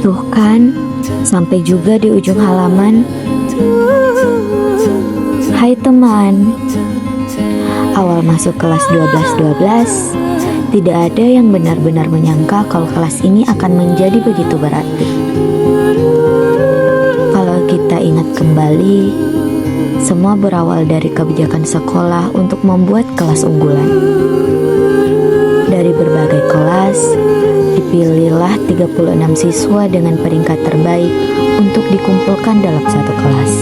Tuh kan, sampai juga di ujung halaman. Hai teman. Awal masuk kelas 12-12, tidak ada yang benar-benar menyangka kalau kelas ini akan menjadi begitu berarti. Kalau kita ingat kembali, semua berawal dari kebijakan sekolah untuk membuat kelas unggulan. Dari berbagai kelas, dipilihlah 36 siswa dengan peringkat terbaik untuk dikumpulkan dalam satu kelas.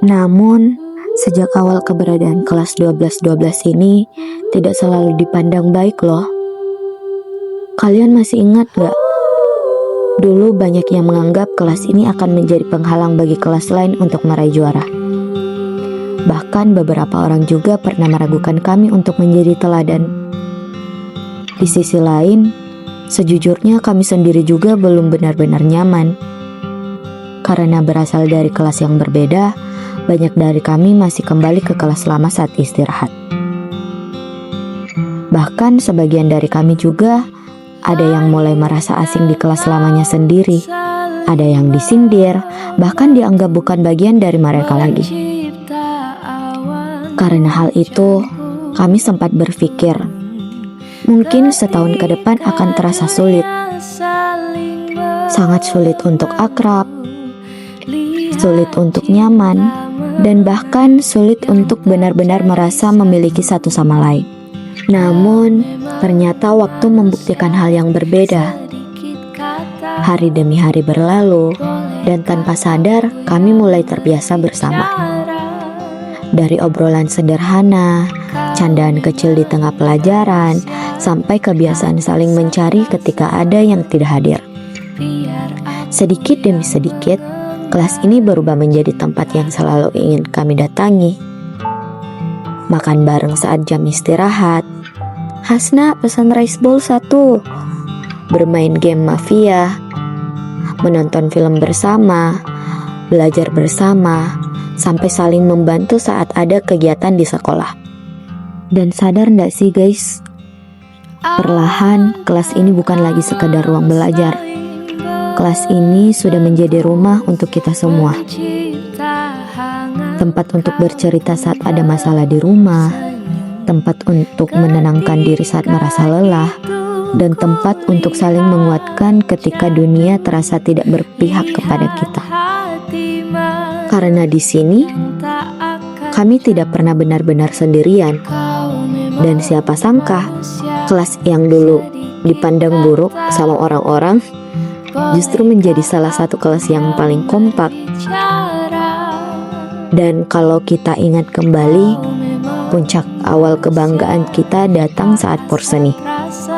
Namun, sejak awal keberadaan kelas 12-12 ini tidak selalu dipandang baik loh. Kalian masih ingat gak? Dulu banyak yang menganggap kelas ini akan menjadi penghalang bagi kelas lain untuk meraih juara. Bahkan beberapa orang juga pernah meragukan kami untuk menjadi teladan. Di sisi lain, sejujurnya kami sendiri juga belum benar-benar nyaman. Karena berasal dari kelas yang berbeda, banyak dari kami masih kembali ke kelas lama saat istirahat. Bahkan sebagian dari kami juga ada yang mulai merasa asing di kelas lamanya sendiri. Ada yang disindir, bahkan dianggap bukan bagian dari mereka lagi. Karena hal itu, kami sempat berpikir, mungkin setahun ke depan akan terasa sulit. Sangat sulit untuk akrab, sulit untuk nyaman, dan bahkan sulit untuk benar-benar merasa memiliki satu sama lain. Namun, ternyata waktu membuktikan hal yang berbeda. Hari demi hari berlalu, dan tanpa sadar kami mulai terbiasa bersama. Dari obrolan sederhana, candaan kecil di tengah pelajaran, sampai kebiasaan saling mencari ketika ada yang tidak hadir. Sedikit demi sedikit, kelas ini berubah menjadi tempat yang selalu ingin kami datangi. Makan bareng saat jam istirahat. Hasna pesan rice bowl 1. Bermain game mafia. Menonton film bersama. Belajar bersama. Sampai saling membantu saat ada kegiatan di sekolah. Dan sadar nggak sih guys? Perlahan kelas ini bukan lagi sekadar ruang belajar. Kelas ini sudah menjadi rumah untuk kita semua. Tempat untuk bercerita saat ada masalah di rumah, tempat untuk menenangkan diri saat merasa lelah, dan tempat untuk saling menguatkan ketika dunia terasa tidak berpihak kepada kita. Karena di sini, kami tidak pernah benar-benar sendirian. Dan siapa sangka, kelas yang dulu dipandang buruk sama orang-orang, justru menjadi salah satu kelas yang paling kompak. Dan kalau kita ingat kembali, puncak awal kebanggaan kita datang saat porseni.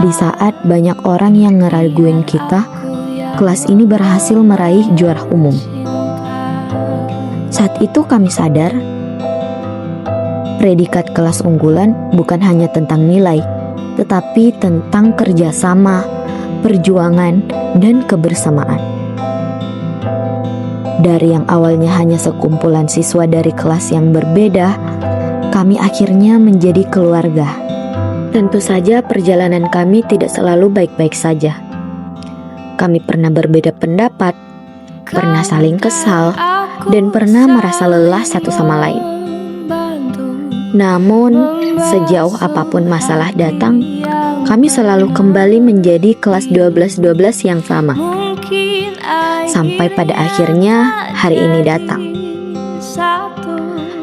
Di saat banyak orang yang ngeraguin kita, kelas ini berhasil meraih juara umum. Saat itu kami sadar, predikat kelas unggulan bukan hanya tentang nilai, tetapi tentang kerjasama, perjuangan, dan kebersamaan. Dari yang awalnya hanya sekumpulan siswa dari kelas yang berbeda, kami akhirnya menjadi keluarga. Tentu saja perjalanan kami tidak selalu baik-baik saja. Kami pernah berbeda pendapat, pernah saling kesal, dan pernah merasa lelah satu sama lain. Namun, sejauh apapun masalah datang, kami selalu kembali menjadi kelas 12-12 yang sama. Sampai pada akhirnya hari ini datang.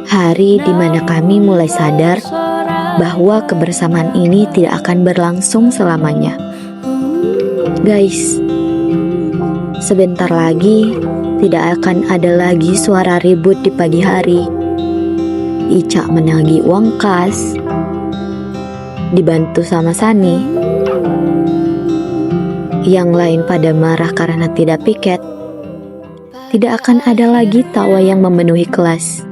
Hari di mana kami mulai sadar bahwa kebersamaan ini tidak akan berlangsung selamanya. Guys, sebentar lagi tidak akan ada lagi suara ribut di pagi hari. Ica menagih uang kas, dibantu sama Sani. Yang lain pada marah karena tidak piket. Tidak akan ada lagi tawa yang memenuhi kelas.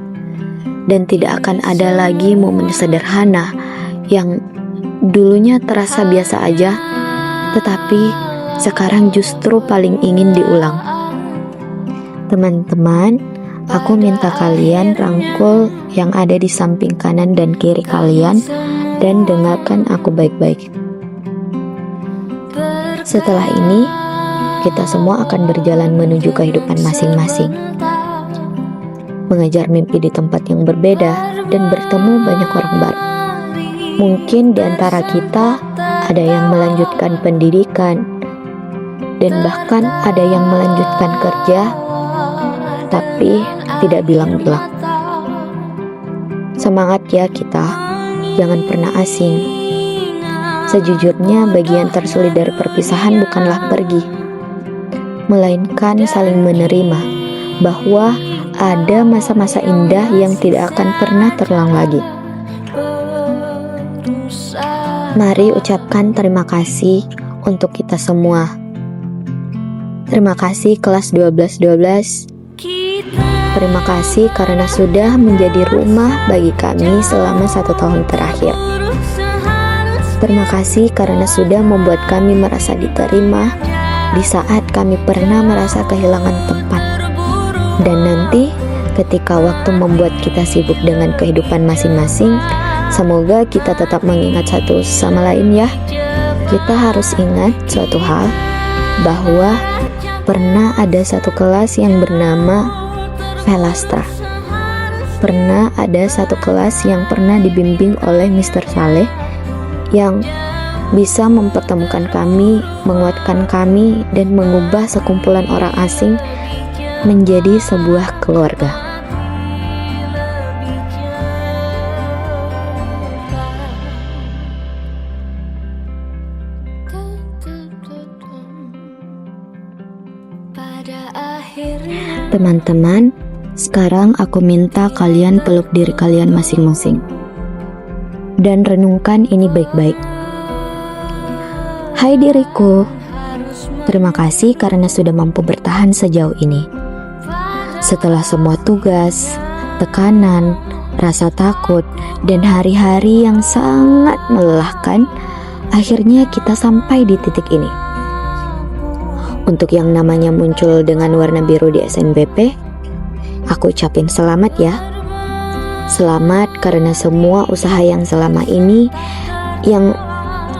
Dan tidak akan ada lagi momen sederhana yang dulunya terasa biasa aja, tetapi sekarang justru paling ingin diulang. Teman-teman, aku minta kalian rangkul yang ada di samping kanan dan kiri kalian dan dengarkan aku baik-baik. Setelah ini, kita semua akan berjalan menuju kehidupan masing-masing. Mengejar mimpi di tempat yang berbeda dan bertemu banyak orang baru. Mungkin di antara kita ada yang melanjutkan pendidikan dan bahkan ada yang melanjutkan kerja, tapi tidak bilang-bilang. Semangat ya kita, jangan pernah asing. Sejujurnya bagian tersulit dari perpisahan bukanlah pergi, melainkan saling menerima bahwa ada masa-masa indah yang tidak akan pernah terulang lagi. Mari ucapkan terima kasih untuk kita semua. Terima kasih kelas 12-12. Terima kasih karena sudah menjadi rumah bagi kami selama 1 tahun terakhir. Terima kasih karena sudah membuat kami merasa diterima di saat kami pernah merasa kehilangan tempat. Dan nanti ketika waktu membuat kita sibuk dengan kehidupan masing-masing, semoga kita tetap mengingat satu sama lain ya. Kita harus ingat suatu hal, bahwa pernah ada satu kelas yang bernama Velastra. Pernah ada satu kelas yang pernah dibimbing oleh Mr. Saleh yang bisa mempertemukan kami, menguatkan kami, dan mengubah sekumpulan orang asing menjadi sebuah keluarga. Teman-teman, sekarang aku minta kalian peluk diri kalian masing-masing dan renungkan ini baik-baik. Hai diriku, terima kasih karena sudah mampu bertahan sejauh ini. Setelah semua tugas, tekanan, rasa takut, dan hari-hari yang sangat melelahkan, akhirnya kita sampai di titik ini. Untuk yang namanya muncul dengan warna biru di SNBP, aku ucapin selamat ya. Selamat karena semua usaha yang selama ini yang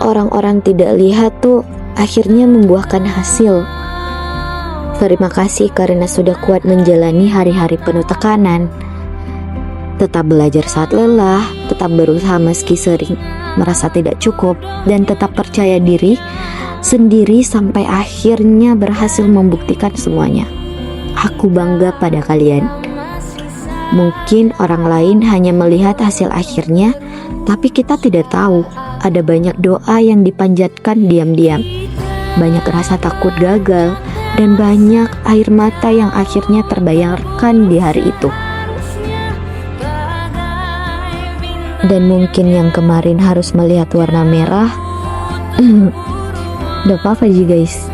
orang-orang tidak lihat tuh akhirnya membuahkan hasil. Terima kasih karena sudah kuat menjalani hari-hari penuh tekanan. Tetap belajar saat lelah, tetap berusaha meski sering merasa tidak cukup, dan tetap percaya diri sendiri sampai akhirnya berhasil membuktikan semuanya. Aku bangga pada kalian. Mungkin orang lain hanya melihat hasil akhirnya, tapi kita tidak tahu ada banyak doa yang dipanjatkan diam-diam, banyak rasa takut gagal, dan banyak air mata yang akhirnya terbayarkan di hari itu. Dan mungkin yang kemarin harus melihat warna merah, gak apa-apa sih guys.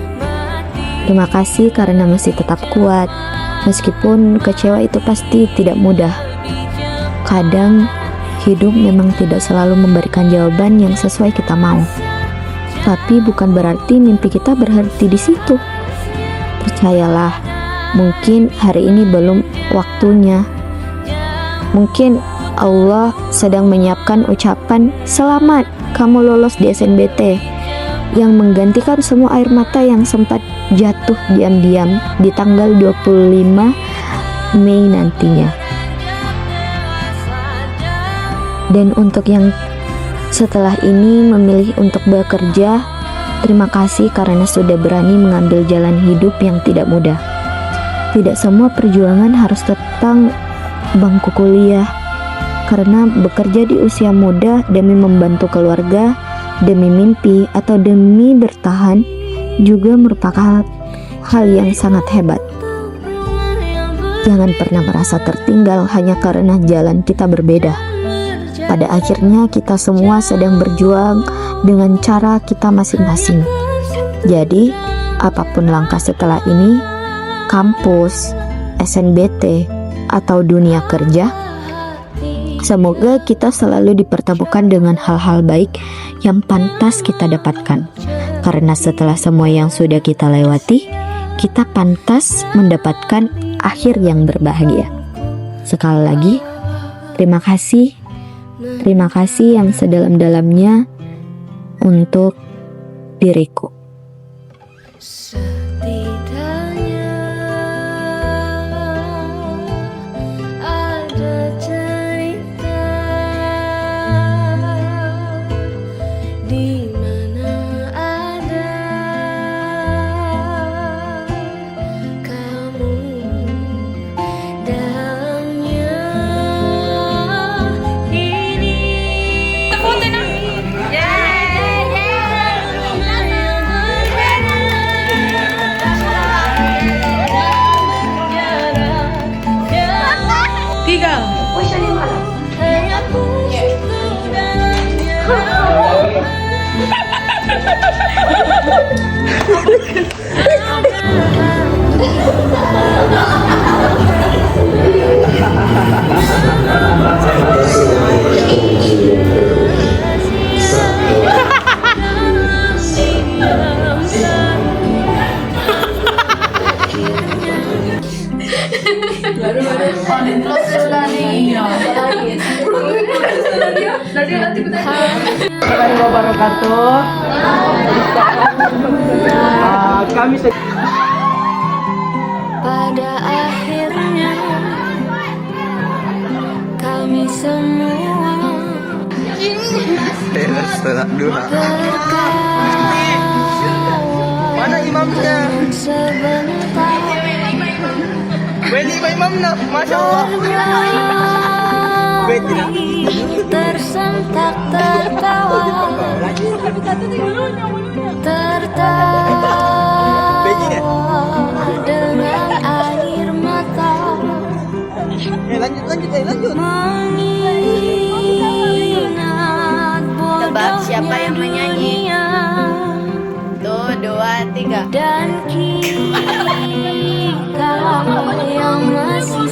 Terima kasih karena masih tetap kuat. Meskipun kecewa itu pasti tidak mudah. Kadang hidup memang tidak selalu memberikan jawaban yang sesuai kita mau. Tapi bukan berarti mimpi kita berhenti di situ. Percayalah, mungkin hari ini belum waktunya. Mungkin Allah sedang menyiapkan ucapan selamat kamu lolos di SNBT, yang menggantikan semua air mata yang sempat jatuh diam-diam di tanggal 25 Mei nantinya. Dan untuk yang setelah ini memilih untuk bekerja, terima kasih karena sudah berani mengambil jalan hidup yang tidak mudah. Tidak semua perjuangan harus tentang bangku kuliah, karena bekerja di usia muda demi membantu keluarga, demi mimpi, atau demi bertahan juga merupakan hal yang sangat hebat. Jangan pernah merasa tertinggal hanya karena jalan kita berbeda. Pada akhirnya kita semua sedang berjuang dengan cara kita masing-masing. Jadi, apapun langkah setelah ini, kampus, SNBT, atau dunia kerja, semoga kita selalu dipertemukan dengan hal-hal baik yang pantas kita dapatkan. Karena setelah semua yang sudah kita lewati, kita pantas mendapatkan akhir yang berbahagia. Sekali lagi, terima kasih Terima kasih yang sedalam-dalamnya untuk diriku. Setidaknya ada cerita di mana ada kamu dalamnya ini. Tiga. Assalamualaikum wabarakatuh. Kami Pada akhirnya kami semua setelah duha. berkawal Mana imamnya? sebentar Ini imamnya, masya Allah. tersentak tertawa dengan air mata Lanjut. mengingat Tebak siapa yang menyanyi? dunia. Tuh, 2, 3. Dan kita yang masih